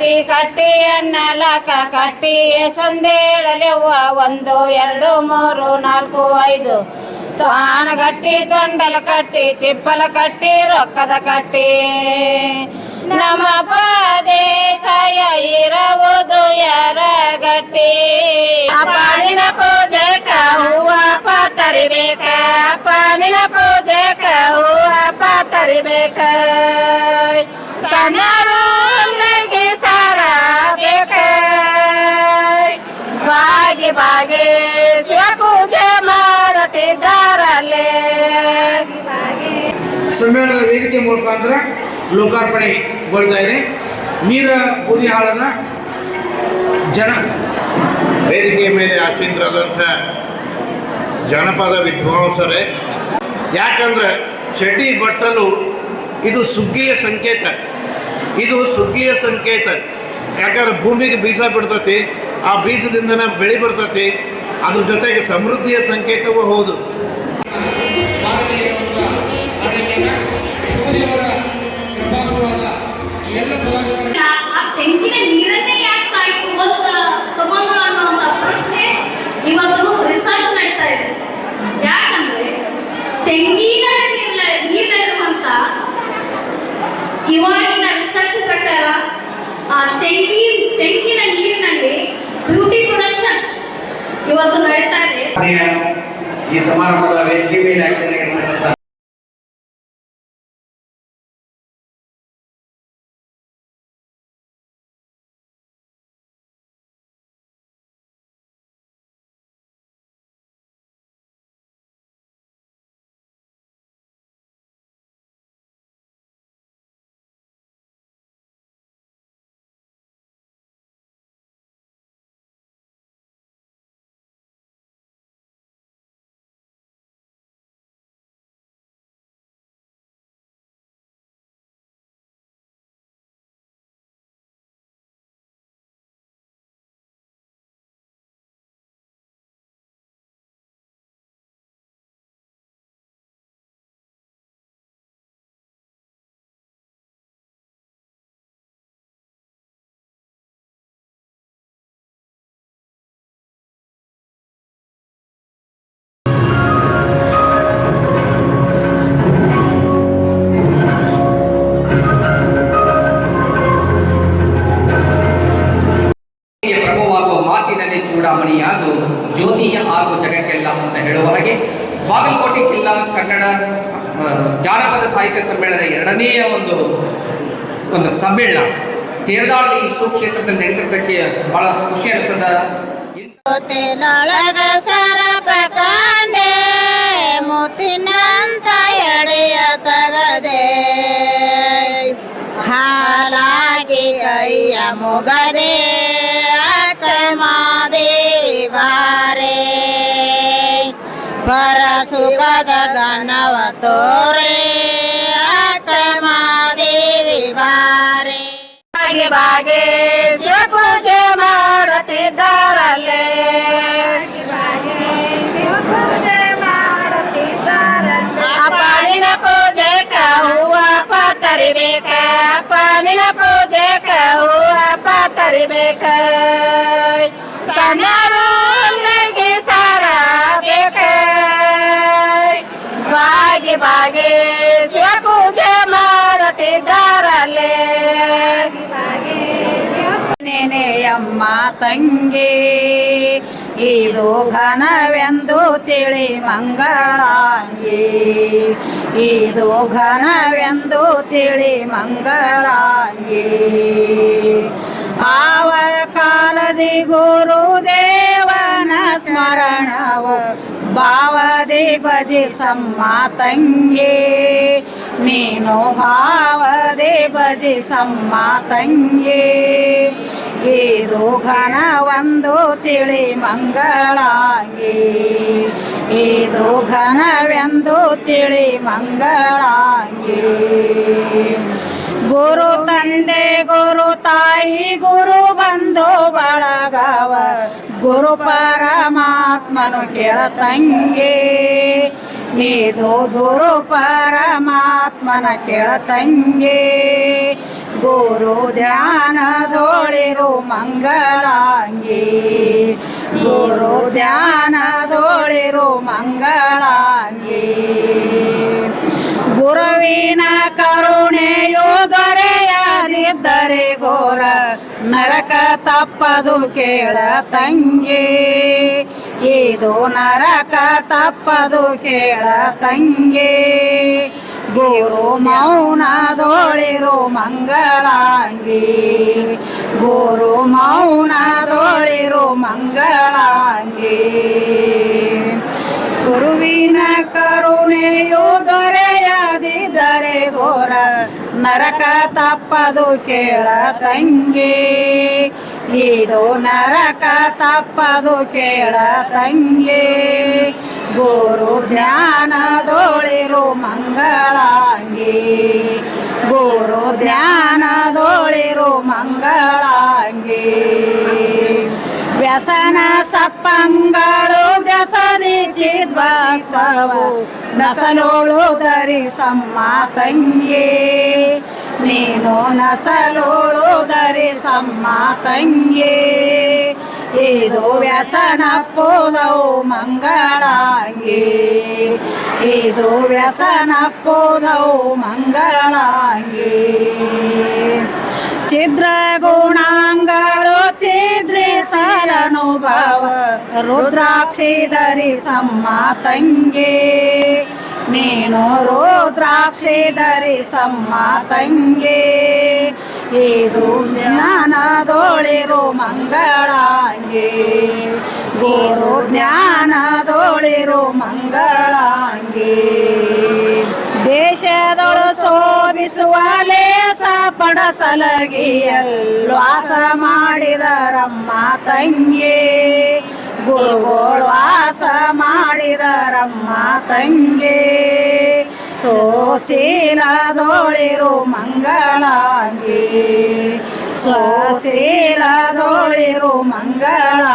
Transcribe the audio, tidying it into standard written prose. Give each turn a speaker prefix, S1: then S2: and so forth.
S1: ಕಟ್ಟಿ ಕಟ್ಟಿ ಅನ್ನಲಕ ಕಟ್ಟಿ ಸಂದೇಳಲೆವ್ವ 1 2 3 4 5 ತಾನಗಟ್ಟಿ ತೊಂಡಲ ಕಟ್ಟಿ ಚಿಪ್ಪಲ ಕಟ್ಟಿ ರೊಕ್ಕದ ಕಟ್ಟಿ ನಮ್ಮ ಪದೇಶಯ ಇರವುದು ಯಾರಗಟ್ಟಿ ಅಪ್ಪನಿನ ಪೂಜೆಕ ಹೂವ ತರಿಬೇಕ ಅಪ್ಪನಿನ ಪೂಜೆಕ ಹೂವ ತರಿಬೇಕ ಸಣ್ಣರು ಸಾರ ಬೇಕ ಬಾಗಿ ಬಾಗಿ ಶಿವ ಪೂಜೆ ಮಾಡುತ್ತಿದ್ದಾರಲ್ಲೇ
S2: ಸಮ್ಮೇಳನದ ವೇದಿಕೆ ಮುಖಾಂತರ ಲೋಕಾರ್ಪಣೆಗೊಳ್ತಾ ಇದೆ. ನೀರ ಬೂದಿಹಾಳದ
S3: ವೇದಿಕೆಯ ಮೇಲೆ ಆಸೀನರಾದಂಥ ಜಾನಪದ ವಿದ್ವಾಂಸರೇ, ಯಾಕಂದ್ರೆ ಚಡ್ಡಿ ಬಟ್ಟಲು ಇದು ಸುಗ್ಗಿಯ ಸಂಕೇತ. ಯಾಕಂದ್ರೆ ಭೂಮಿಗೆ ಬೀಜ ಬಿಡ್ತತಿ, ಆ ಬೀಜದಿಂದನೇ ಬೆಳೆ ಬರ್ತತಿ, ಅದ್ರ ಜೊತೆಗೆ ಸಮೃದ್ಧಿಯ ಸಂಕೇತವೂ ಹೌದು.
S4: ತೆಂಗಿನ ನೀರನ್ನೇ ಯಾಕೆ ತಗೊಂಡ್ರು ಅನ್ನುವಂಥ ಪ್ರಶ್ನೆ ಇವತ್ತು ರಿಸರ್ಚ್ ನಡೀತಾ ಇದೆ. ಯಾಕಂದ್ರೆ ತೆಂಗಿನ ನೀರಿರುವಂತ ಇವಾಗಿನ ರಿಸರ್ಚ್ ಪ್ರಕಾರ ತೆಂಗಿನ ನೀರಿನಲ್ಲಿ ಬ್ಯೂಟಿ ಪ್ರೊಡಕ್ಷನ್ ಇವತ್ತು ನಡೀತಾ ಇದೆ.
S2: ಈ ಸಮಾರಂಭದ ವೇದಿಕೆ ಮೇಲೆ ಮಾತಿನಲ್ಲಿ ಚೂಡಾಮಣಿಯಾದು ಜ್ಯೋತಿಯ ಆಗು ಜಗಕ್ಕೆಲ್ಲ ಅಂತ ಹೇಳುವ ಹಾಗೆ ಬಾಗಲಕೋಟೆ ಜಿಲ್ಲಾ ಕನ್ನಡ ಜಾನಪದ ಸಾಹಿತ್ಯ ಸಮ್ಮೇಳನದ ಎರಡನೆಯ ಒಂದು ಸಮ್ಮೇಳನ ತೇರದಾಳಿ ಸುಕ್ಷೇತ್ರದಲ್ಲಿ ನಡೀತಿದ್ದಕ್ಕೆ ಬಹಳ ಖುಷಿ ಅನಿಸ್ತದ.
S1: ಮುತ್ತಿನಂತ ಎಡೆಯ ತಗದೆ ಹಾಲಾಗಿ ಕೈಯ ಮುಗದೆ ಮಾದೇವಿ ಬಾರೆ ಪರ ಸುಖದ ಗಣವ ತೋರೆ ಮಾದೇವಿ ಬಾರೆ ಬಾಗೆ ಬಾಗೆ ಶಿವ ಪೂಜೆ ಮಾಡುತ್ತಿದ್ದಾರಲ್ಲೇ ಅಪ್ಪನಿನ ಪೂಜೆಕ ಹೂವ ತರಿಬೇಕ ಅಪ್ಪನಿನ ಪೂಜೆಕ ಹೂವ ತರಿಬೇಕ ಸಣ್ಣರು ಸಾರ ಬೇಕ ಬಾಗಿ ಬಾಗಿ ಶಿವ ಪೂಜೆ ಮಾಡುತ್ತಿದ್ದಾರಲ್ಲೇ ನೆನೆಯಮ್ಮ ತಂಗಿ ಇದು ಘನವೆಂದು ತಿಳಿ ಮಂಗಳಾಂಗಿ ಇದು ಘನವೆಂದು ತಿಳಿ ಮಂಗಳಾಂಗಿ ಆವ ಕಾಲದಿ ಗುರುದೇವನ ಸ್ಮರಣವು ಭಾವದಿ ಭಜಿಸಮ್ಮ ತಂಗಿ ನೀನು ಭಾವದಿ ಭಜಿಸಮ್ಮ ತಂಗಿ ಇದು ಘನವೊಂದು ತಿಳಿ ಮಂಗಳಾಂಗಿ ಇದು ಘನವೆಂದು ತಿಳಿ ಮಂಗಳಾಂಗಿ ಗುರು ತಂದೆ ಗುರು ತಾಯಿ ಗುರು ಬಂಧು ಬಳಗವ ಗುರು ಪರಮಾತ್ಮನು ಕೇಳತಂಗೆ ಇದು ಗುರು ಪರಮಾತ್ಮನ ಕೇಳತಂಗೆ ಗುರು ಧ್ಯಾನದೊಳಿರು ಮಂಗಳಾಂಗಿ ಗುರು ಧ್ಯಾನದೊಳಿರು ಮಂಗಳಾಂಗಿ ಗುರುವಿನ ಕರುಣೆಯು ದೊರೆಯದಿದ್ದರೆ ಘೋರ ನರಕ ತಪ್ಪದು ಕೇಳ ತಂಗಿ ಇದು ನರಕ ತಪ್ಪದು ಕೇಳ ತಂಗಿ ಗುರು ಮೌನದೊಳಿರು ಮಂಗಳಾಂಗಿ ಗುರು ಮೌನದೊಳಿರು ಮಂಗಳಾಂಗಿ ಗುರುವಿನ ಕರುಣೆಯು ದೊರೆಯದಿದ್ದರೆ ಘೋರ ನರಕ ತಪ್ಪದು ಕೇಳ ತಂಗಿ ಇದು ನರಕ ತಪ್ಪದು ಕೇಳ ತಂಗಿ ಗುರು ಧ್ಯಾನದೊಳಿರು ಮಂಗಳಾಂಗಿ ಗುರು ಧ್ಯಾನದೊಳಿರು ಮಂಗಳಾಂಗಿ ವ್ಯಸನ ಸತ್ಪಂಗಳು ದಸದಿ ಚಿದ್ವಾಸ್ತವು ನಸಲೋಳು ಧರಿಸಮ್ಮ ತಂಗಿ ನೀನು ನಸಲೋಳು ಧರಿಸಮ್ಮ ತಂಗಿ ಇದು ವ್ಯಸನ ಪೋದವು ಮಂಗಳಾಂಗಿ ಇದು ವ್ಯಸನ ಪೋದವು ಮಂಗಳಾಂಗಿ ಛಿದ್ರ ಗುಣಾಂಗಳು ಛಿದ್ರಿಸಲನುಭವ ರುದ್ರಾಕ್ಷಿ ಧರಿಸಮ್ಮ ತಂಗಿ ನೀನು ರುದ್ರಾಕ್ಷಿ ಧರಿಸಮ್ಮ ತಂಗಿ ಇದು ಜ್ಞಾನದೊಳಿರು ಮಂಗಳಾಂಗಿ ಗುರು ಜ್ಞಾನದೊಳಿರು ಮಂಗಳಾಂಗಿ ದೇಶದೊಳು ಶೋಭಿಸುವ ಲೇಸ ಪಡಸಲಗಿಯಲ್ವಾಸ ಮಾಡಿದರಮ್ಮ ತಂಗಿ ಗುರುಗಳು ವಾಸ ಮಾಡಿದರಮ್ಮ ತಂಗಿ ಸೋಶೀಲದೊಳಿರು ಮಂಗಳಾಂಗಿ ಸೋಶೀಲದೊಳಿರು ಮಂಗಳಾಂಗಿ